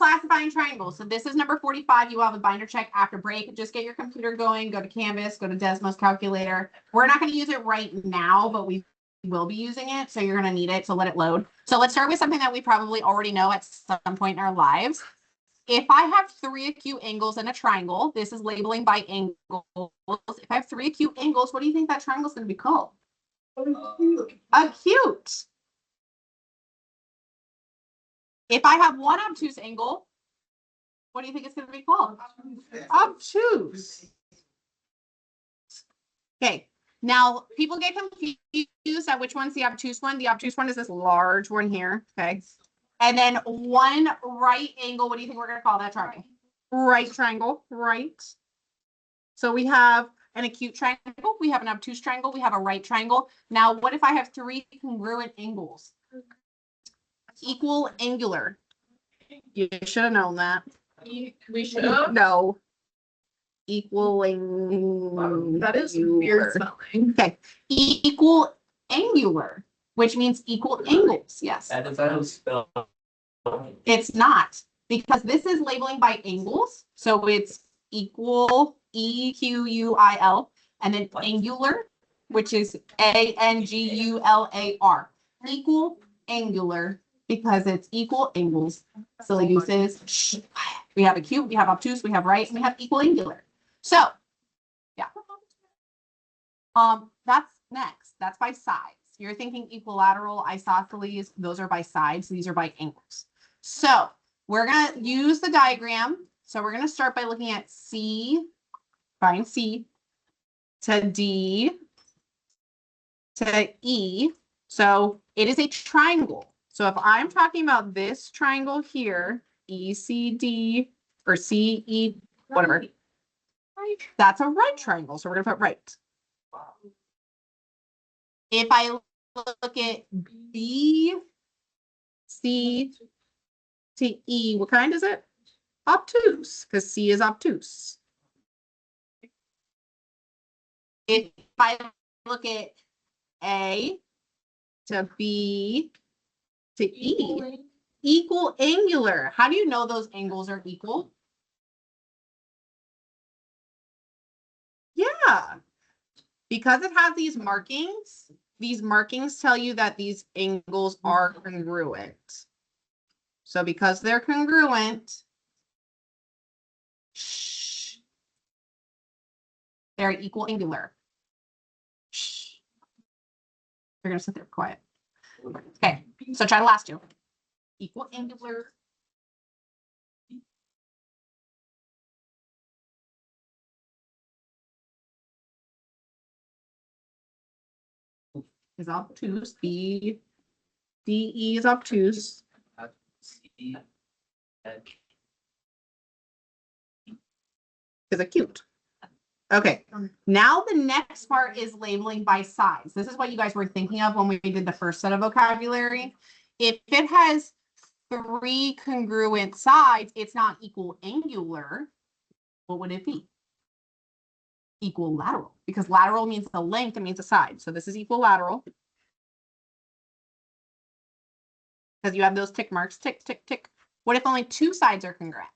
classifying triangles. So this is number 45. You will have a binder check after break. Just get your computer going, go to Canvas, go to Desmos calculator. We're not going to use it right now, but we will be using it. So you're going to need it to let it load. So let's start with something that we probably already know at some point in our lives. If I have 3 acute angles in a triangle, this is labeling by angles. If I have 3 acute angles, what do you think that triangle is going to be called? Acute. If I have 1 obtuse angle, what do you think it's going to be called? Obtuse. Okay. Now, people get confused at which one's the obtuse one. The obtuse one is this large one here. Okay. And then 1 right angle. What do you think we're going to call that triangle? Right triangle. Right. So we have an acute triangle. We have an obtuse triangle. We have a right triangle. Now, what if I have 3 congruent angles? Equal angular. You should have known that. We should have. No. Equaling. That is weird spelling. Okay. Equal angular, which means equal angles. Yes. That is how it's spelled. It's not, because this is labeling by angles. So it's equal, EQUIL, and then angular, which is ANGULAR. Equal angular, because it's equal angles. Silly gooses. Shh. We have acute, we have obtuse, we have right, and we have equal angular. So, yeah. That's next. That's by sides. You're thinking equilateral, isosceles. Those are by sides. These are by angles. So we're going to use the diagram. So we're going to start by looking at C, find C, to D, to E. So it is a triangle. So if I'm talking about this triangle here, ECD or CE, whatever, that's a right triangle. So we're going to put right. If I look at B, C to E, what kind is it? Obtuse, because C is obtuse. If I look at A to B to E, equal angular. How do you know those angles are equal? Yeah, because it has these markings tell you that these angles are congruent. So because they're congruent, they're equal angular. You're going to sit there quiet. Okay, so try the last 2. Equal angular. Is obtuse. B, D, E is obtuse. Is acute. Okay, now the next part is labeling by sides. This is what you guys were thinking of when we did the first set of vocabulary. If it has 3 congruent sides, it's not equal angular. What would it be? Equal lateral, because lateral means the length, it means the side. So this is equal lateral. Because you have those tick marks, tick, tick, tick. What if only 2 sides are congruent?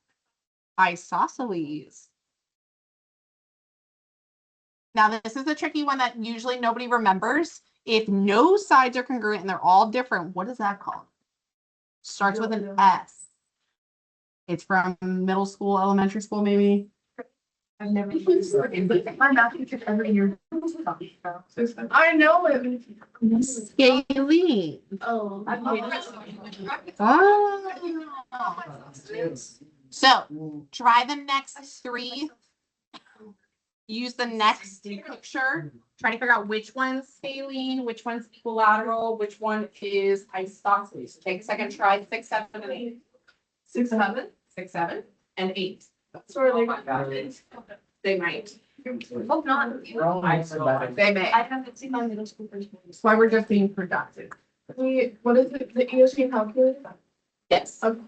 Isosceles. Now, this is a tricky one that usually nobody remembers. If no sides are congruent and they're all different, what is that called? Starts with an S. It's from middle school, elementary school, maybe. I've never but my math teacher every year. I know it. Scalene. Oh. So try the next 3. Use the next picture. Try to figure out which one's scalene, which one's equilateral, which one is isosceles. Take a second, try 6, 7, and 8. 6, 7? 6, 7, and 8. That's where they got They might. Hope not. They may. I haven't seen my middle school person. That's why we're just being productive. What is it? The ESG calculator? Yes. Okay.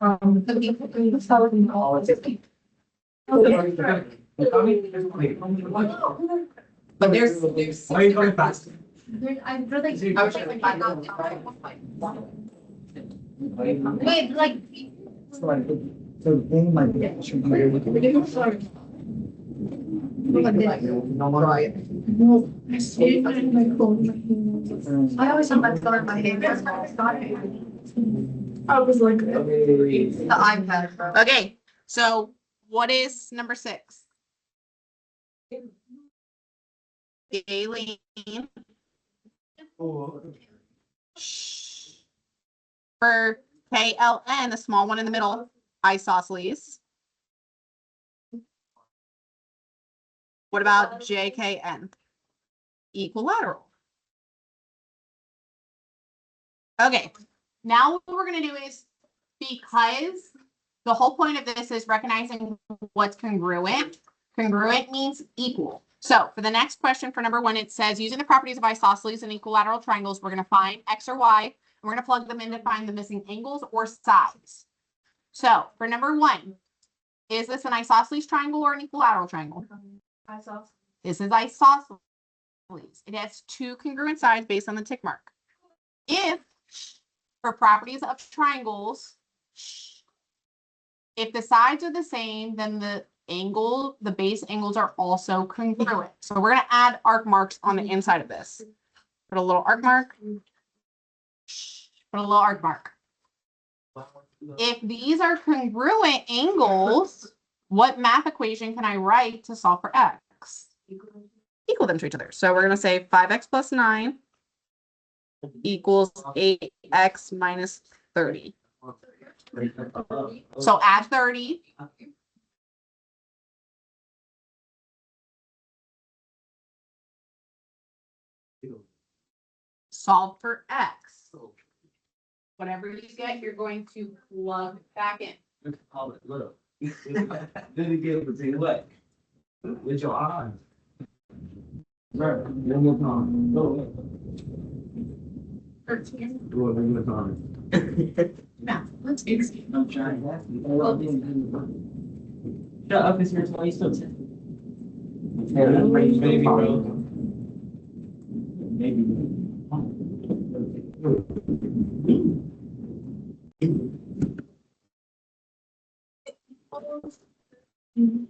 But there's Why are you going fast? I really. I wish I could find out. Wait, like. So the thing might be. I always have my phone in my hand. I was like. The iPad. Bro. Okay, so what is number 6? Galen. For KLN, the small one in the middle, isosceles. What about JKN? Equilateral. Okay, now what we're going to do is, because the whole point of this is recognizing what's congruent. Congruent means equal. So for the next question for number 1, it says using the properties of isosceles and equilateral triangles, we're going to find X or Y, and we're going to plug them in to find the missing angles or sides. So for number 1, is this an isosceles triangle or an equilateral triangle? This is isosceles. It has 2 congruent sides based on the tick mark. If for properties of triangles, if the sides are the same, then the base angles are also congruent. So we're going to add arc marks on the inside of this. Put a little arc mark. Put a little arc mark. If these are congruent angles, what math equation can I write to solve for X? Equal them to each other. So we're going to say 5x plus 9 equals 8x minus 30. So add 30. Solve for X. Whatever you get, you're going to plug back in. Look. Then you get to see what? With your eyes. Right. One more time. Go. 13. Do it one more time. Math. Let's easy. I'm trying. Shut up, it's your why you still saying. Maybe, bro. Maybe.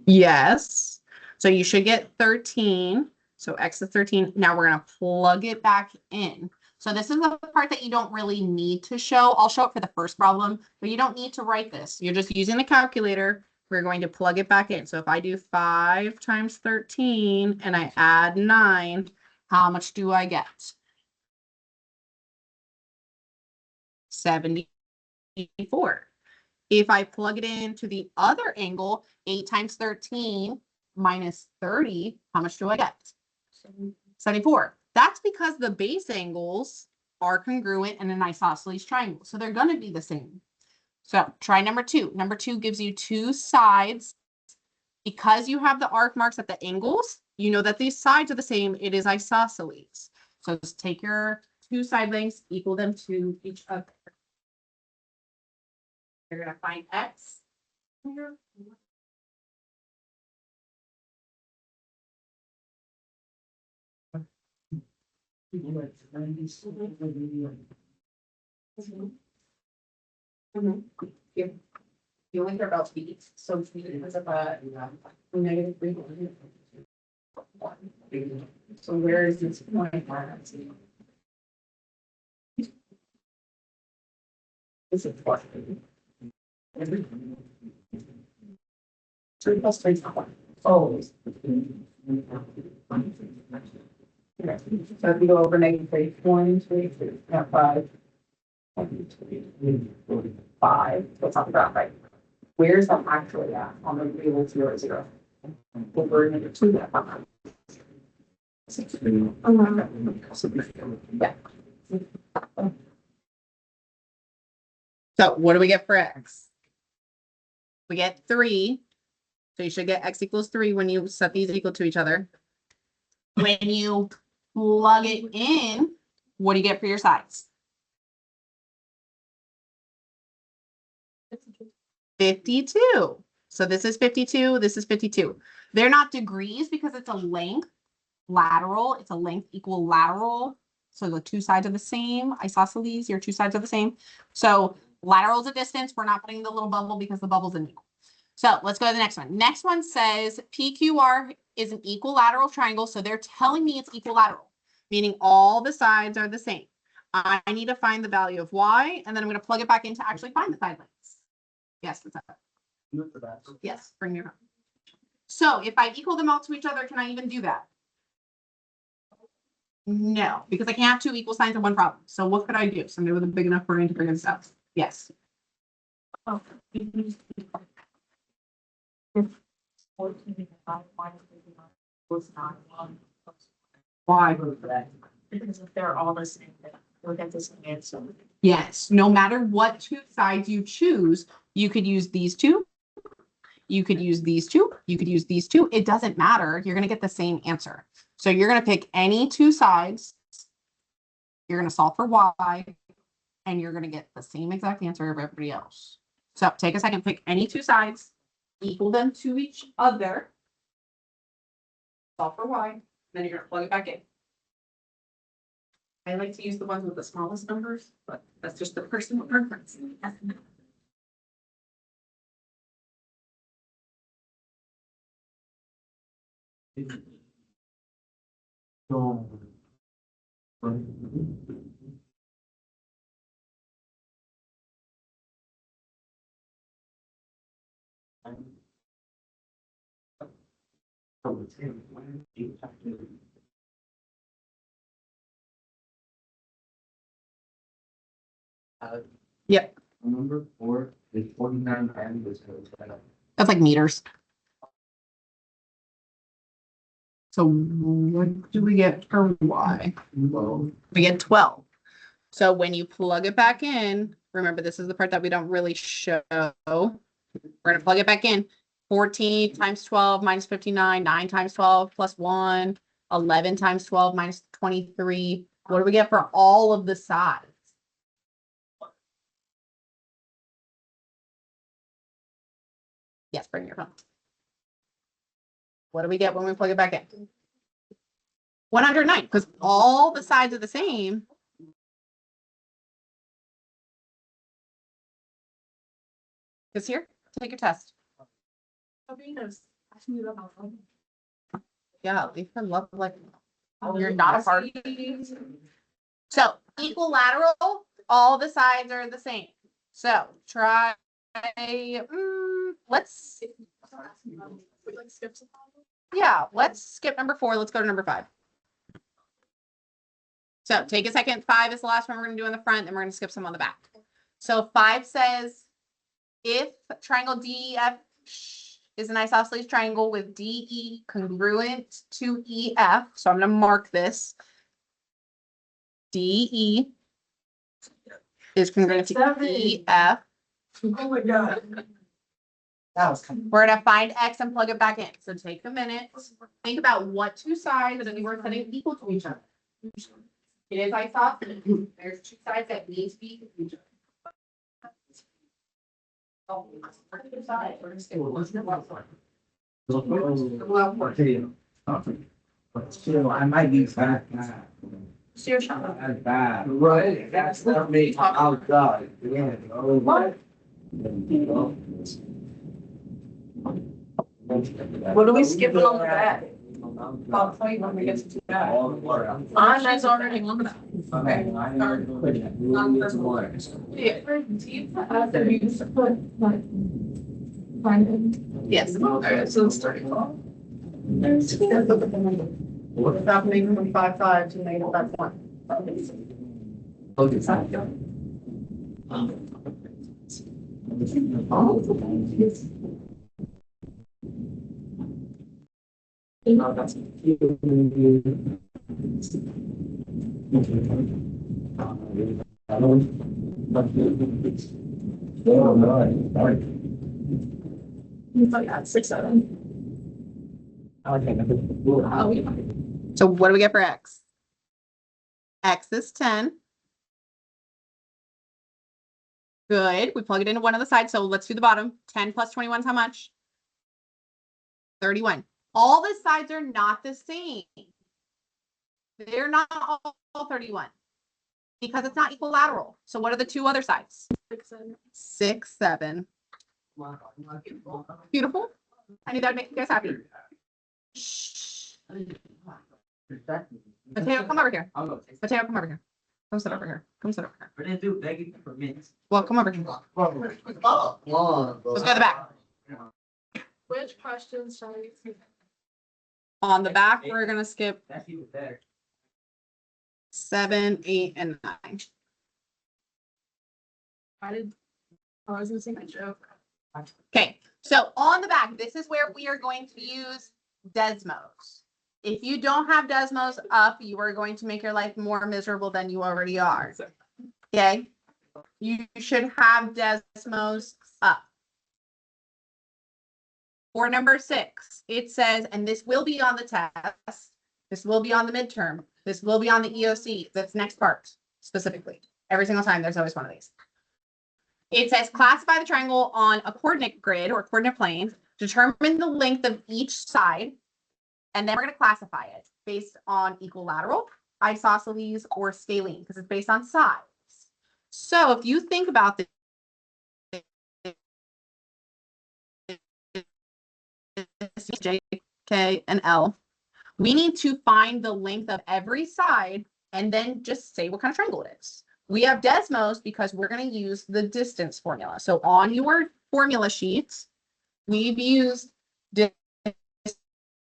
Yes. So you should get 13. So X is 13. Now we're going to plug it back in. So this is the part that you don't really need to show. I'll show it for the first problem, but you don't need to write this. You're just using the calculator. We're going to plug it back in. So if I do 5 times 13 and I add 9, how much do I get? 74. If I plug it into the other angle, 8 times 13 minus 30, how much do I get? 74. That's because the base angles are congruent in an isosceles triangle. So they're going to be the same. So try number 2. Number 2 gives you 2 sides. Because you have the arc marks at the angles, you know that these sides are the same. It is isosceles. So just take your 2 side lengths, equal them to each other. You're going to find X. You only care about speed, so speed is about -3. So where is this point? This is what. 3 plus 3 is 1. Oh. So if you go over -3, 1, 2, 3, not 5. 1, 2, 5. That's not about right. Where's that actually at on the real 0, 0? Over -2 that one. Yeah. So what do we get for X? We get 3. So you should get X equals 3 when you set these equal to each other. When you plug it in, what do you get for your sides? 52. So this is 52, this is 52. They're not degrees because it's a length lateral. It's a length equal lateral So the two sides are the same. Isosceles, your two sides are the same. So lateral is a distance. We're not putting the little bubble because the bubble's an equal. So let's go to the next one. Next one says PQR is an equilateral triangle. So they're telling me it's equilateral, meaning all the sides are the same. I need to find the value of y, and then I'm going to plug it back in to actually find the side lengths. Yes, that's that. Yes, bring your. So if I equal them all to each other, can I even do that? No, because I can't have two equal signs in one problem. So what could I do? Somebody with a big enough brain to figure this out. Yes. Oh. 14 minus 9 Why? because if they're all the same, we'll get the same answer. Yes, no matter what two sides you choose, you could use these two. You could use these two. You could use these two. It doesn't matter. You're going to get the same answer. So you're going to pick any two sides. You're going to solve for y, and you're going to get the same exact answer of everybody else. So take a second, pick any two sides, equal them to each other, solve for y, then you're going to plug it back in. I like to use the ones with the smallest numbers, but that's just the personal preference. Yep. Number 4 is 49 and this That's like meters. So what do we get for y? We get 12. So when you plug it back in, remember this is the part that we don't really show. We're going to plug it back in. 14 times 12 minus 59, 9 times 12 plus 1, 11 times 12 minus 23. What do we get for all of the sides? Yes, bring your phone. What do we get when we plug it back in? 109, because all the sides are the same. Because here, take your test. Yeah, leave her love like you're not a part. So equilateral, all the sides are the same. So try, let's, yeah, let's skip number 4. Let's go to number 5. So take a second. 5 is the last one we're going to do in the front, and we're going to skip some on the back. So 5 says, if triangle DEF is an isosceles triangle with DE congruent to EF, so I'm going to mark this. DE is congruent to EF. Oh my God. That was kind We're going to find X and plug it back in. So take a minute. Think about what two sides that we're setting equal to each other. It is isosceles. There's two sides that need to be equal to each other. Oh, two sides. We're gonna stay with one. Still, I might use that. So you're shot. That's bad. Right, that's not me. Oh, God. Yeah. What? What are we skipping on the back? I'll tell you when we get to that. Anna's already on that. Okay. Yes. Okay, so it's 34. Stop making them 5 to make it 5-1. It's like at 6-7. So what do we get for X? X is 10. Good. We plug it into one of the sides. So let's do the bottom. 10 plus 21 is how much? 31. All the sides are not the same. They're not all 31 because it's not equilateral. So what are the two other sides? 6, 7. Beautiful. I knew that would make you guys happy. Shh. Mateo, come over here. Mateo, come over here. Come sit over here. Come sit over here. What they do, begging for minutes. Well, come over here. Let's go to the back. Which questions shall we? On the back, we're gonna skip That's even better. 7, 8, and 9. I was gonna say my joke. Okay, so on the back, this is where we are going to use Desmos. If you don't have Desmos up, you are going to make your life more miserable than you already are. Okay? You should have Desmos up. For number 6, it says, and this will be on the test, this will be on the midterm, this will be on the EOC, that's next part specifically. Every single time, there's always one of these. It says classify the triangle on a coordinate grid or coordinate plane, determine the length of each side, and then we're going to classify it based on equilateral, isosceles, or scalene, because it's based on size. So if you think about this, J, K, and L, we need to find the length of every side and then just say what kind of triangle it is. We have Desmos because we're going to use the distance formula. So on your formula sheets, we've used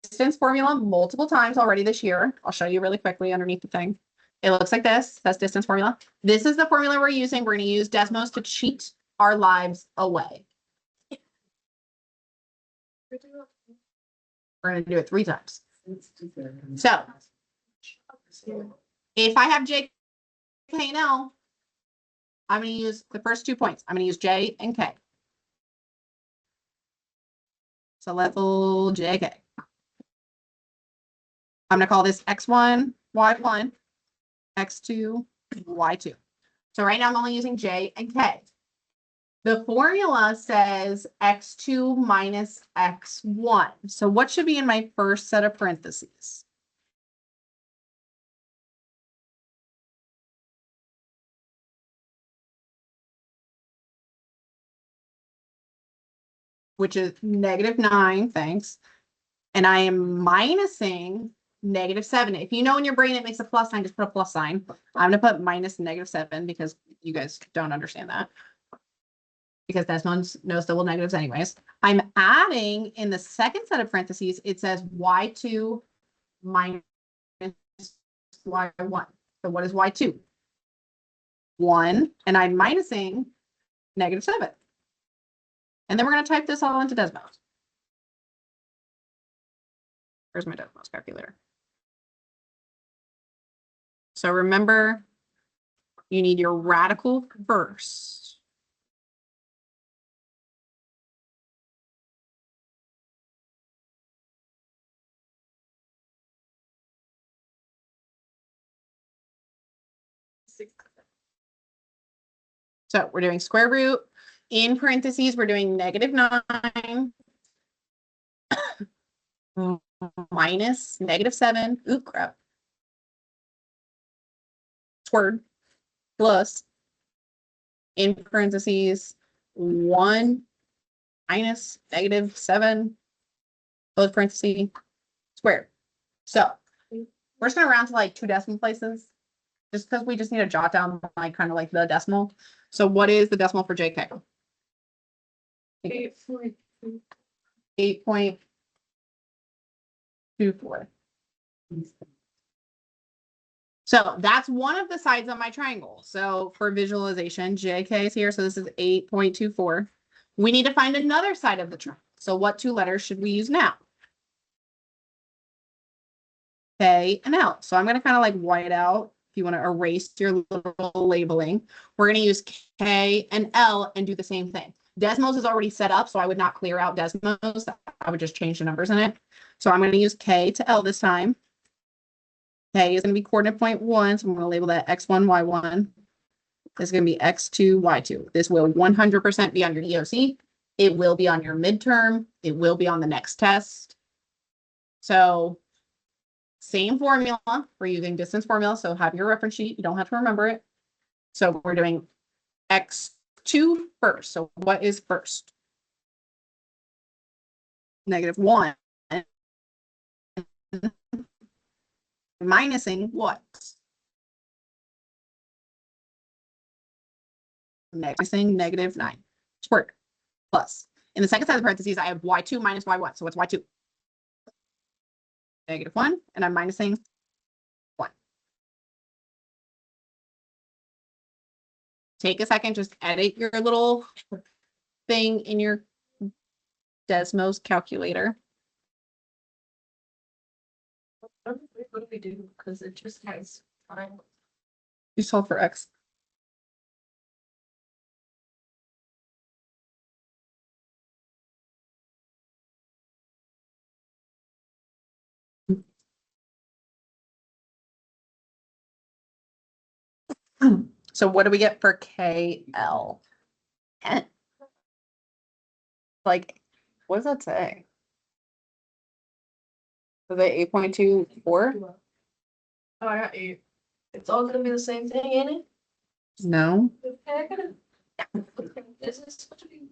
distance formula multiple times already this year. I'll show you really quickly underneath the thing. It looks like this. That's distance formula. This is the formula we're using. We're going to use Desmos to cheat our lives away. We're going to do it 3 times. So if I have J, K, and L, I'm going to use the first 2 points. I'm going to use J and K. So level J, K. I'm going to call this X1, Y1, X2, Y2. So right now I'm only using J and K. The formula says X2 minus X1. So what should be in my first set of parentheses? Which is -9, thanks. And I am minusing -7. If you know in your brain it makes a plus sign, just put a plus sign. I'm going to put minus -7 because you guys don't understand that. Because Desmos knows double negatives anyways. I'm adding in the second set of parentheses, it says Y2 minus Y1. So what is Y2? 1, and I'm minusing -7. And then we're going to type this all into Desmos. Where's my Desmos calculator? So remember, you need your radical first. So we're doing square root. In parentheses, we're doing -9 minus -7. Ooh, crap. Word plus in parentheses 1 minus -7, close parentheses, squared. So we're just going to round to like 2 decimal places just because we just need to jot down like kind of like the decimal. So what is the decimal for JK? 8.24. So that's one of the sides of my triangle. So for visualization, JK is here. So this is 8.24. We need to find another side of the triangle. So what 2 letters should we use now? K and L. So I'm going to kind of like white out. If you want to erase your little labeling, we're going to use K and L and do the same thing. Desmos is already set up, so I would not clear out Desmos. I would just change the numbers in it. So I'm going to use K to L this time. K is going to be coordinate point 1, so I'm going to label that X1, Y1. This is going to be X2, Y2. This will 100% be on your EOC. It will be on your midterm. It will be on the next test. So same formula. We're using distance formula, so have your reference sheet. You don't have to remember it. So we're doing x2 first. So what is first? -1. Minusing what? Minusing -9 squared plus. In the second side of the parentheses, I have y2 minus y1. So what's y2? -1, and I'm minusing 1. Take a second, just edit your little thing in your Desmos calculator. What do we do? Because it just has time. You solve for x. So what do we get for KL? 10. Like, what does that say? Is it 8.24? Oh, I got 8. It's all gonna be the same thing, ain't it? No. Okay, I gotta. This is supposed to be.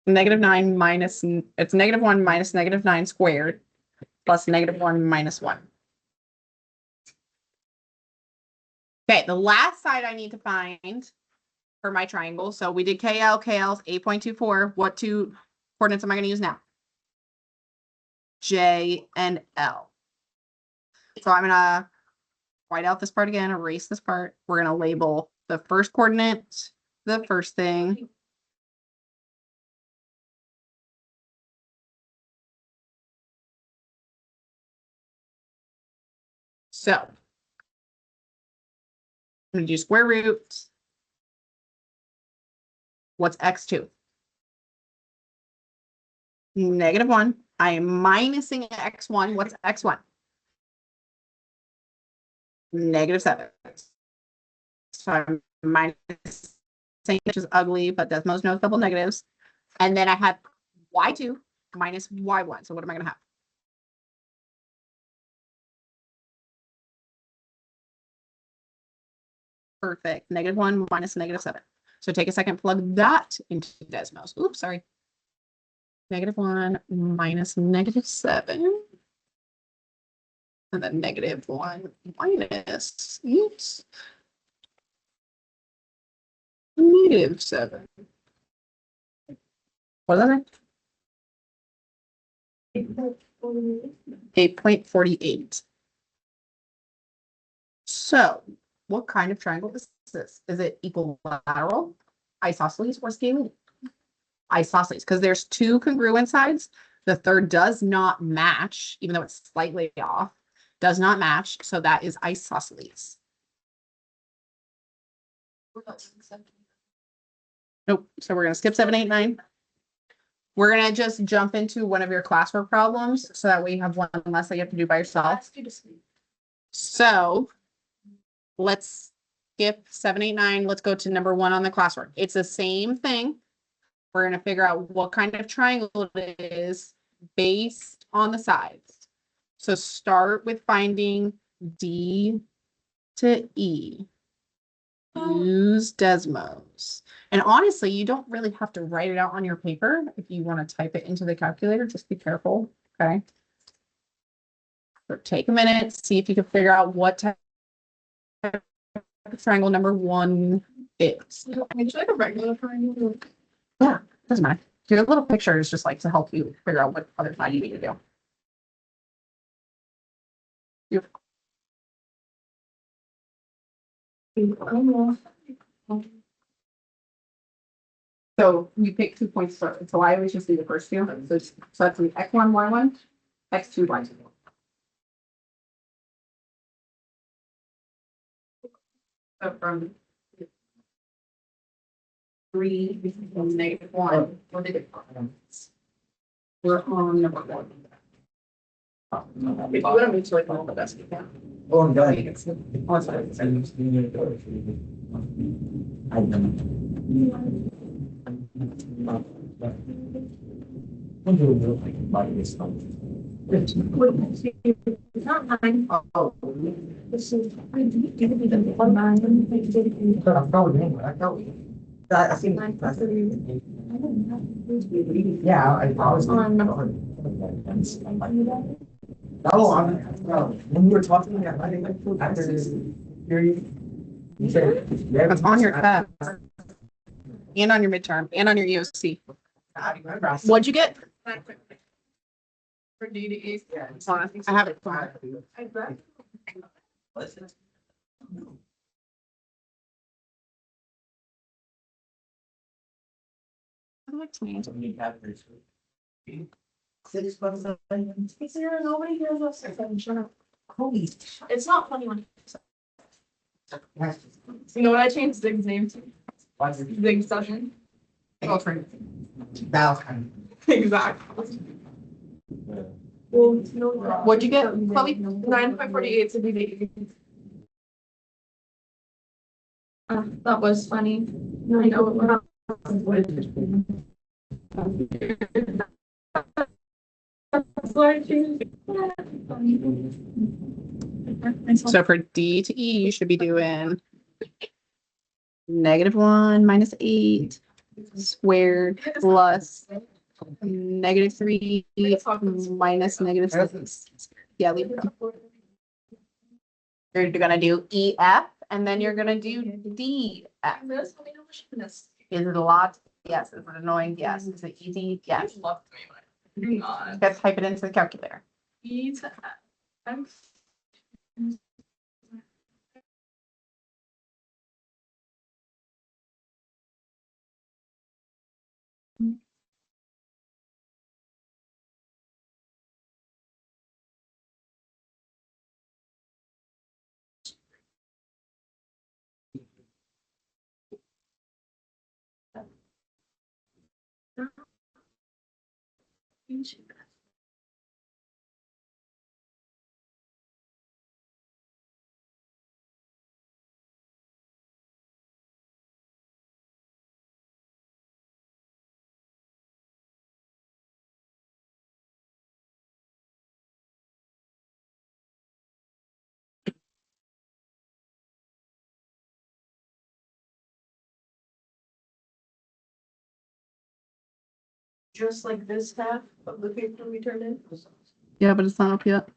-9 minus, it's -1 minus -9 squared plus -1 minus 1. Okay, the last side I need to find for my triangle. So we did KL, KL's 8.24. What two coordinates am I going to use now? J and L. So I'm going to white out this part again, erase this part. We're going to label the first coordinate, the first thing. So I'm going to do square root. What's x2? -1. I am minusing x1. What's x1? -7. So I'm minusing, which is ugly, but Desmos knows double negatives. And then I have y2 minus y1. So what am I going to have? Perfect. -1 minus -7. So take a second, plug that into Desmos. Oops, sorry. -1 minus -7. And then -1 minus, oops, -7. What is that? 8.48. So what kind of triangle is this? Is it equilateral, isosceles, or scalene? Isosceles, because there's two congruent sides. The third does not match, even though it's slightly off, does not match. So that is isosceles. Nope. So we're going to skip 7, 8, 9. We're going to just jump into one of your classwork problems. So that way you have one less that you have to do by yourself. So let's skip 7, 8, 9. Let's go to number 1 on the classwork. It's the same thing. We're going to figure out what kind of triangle it is based on the sides. So start with finding D to E. Use Desmos. And honestly, you don't really have to write it out on your paper. If you want to type it into the calculator, just be careful. Okay. So take a minute, see if you can figure out what type of triangle number 1 is. I mean, should I have a regular triangle? Yeah, doesn't matter. Your little picture is just like to help you figure out what other side you need to do. So you pick 2 points first. So I always just do the first two. So that's the x1, y1, x2, y2. So from 3 becomes -1. What did it? We're on number 1. If you want to move to like all the best you can. Oh, no. Oh, sorry. It's not mine. Oh. This is. On mine. But I'm going anyway, I go. I think. Mine. Yeah, I was. Oh, well, when you were talking, I didn't, after hear you. You said. That's on your test and on your midterm and on your EOC. What'd you get? For D to E. Hold on, I have it. I bet. Is there nobody hears us? Holy. It's not funny when. You know what I changed Zig's name to? Zig Session. Balcony. Exactly. Well, no. What'd you get, Chloe? 9.48 to be. That was funny. I know. So for D to E, you should be doing -1 -8 squared plus -3 minus -6. Yeah, leave it. You're gonna do EF and then you're gonna do DF. Is it a lot? Yes. Is it annoying? Yes. Is it easy? Yes. Let's type it into the calculator. E to F. Just like this half of the paper we turned in. Yeah, but it's not up yet.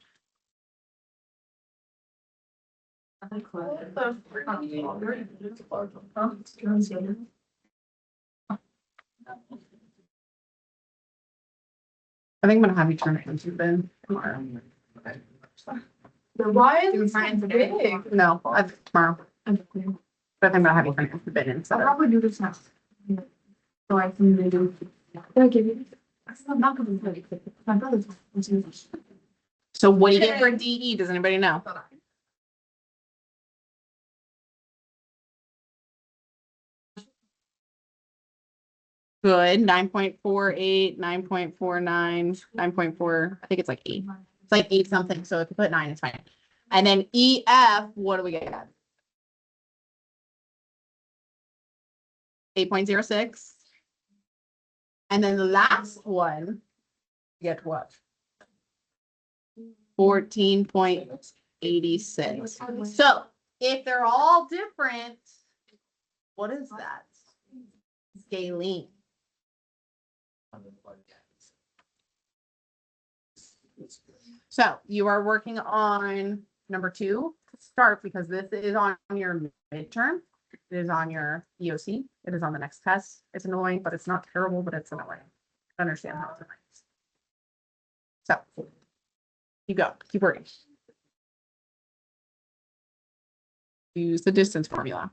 I think I'm gonna have you turn it into Ben tomorrow. Why is it big? No, tomorrow. But I think I'm gonna have you turn it into Ben I'll instead of. probably do this now. So I can do. Can I give you? I'm not gonna do it. My brother's. So what do you get for DE? Does anybody know? Good, 9.48, 9.49, 9.4, I think it's like 8. It's like 8 something, so if you put 9, it's fine. And then EF, what do we get? 8.06. And then the last one, get what? 14.86. So if they're all different, what is that? Scaling. So you are working on number 2 to start because this is on your midterm. It is on your EOC. It is on the next test. It's annoying, but it's not terrible, but it's annoying. I understand how it's annoying. So keep going, keep working. Use the distance formula.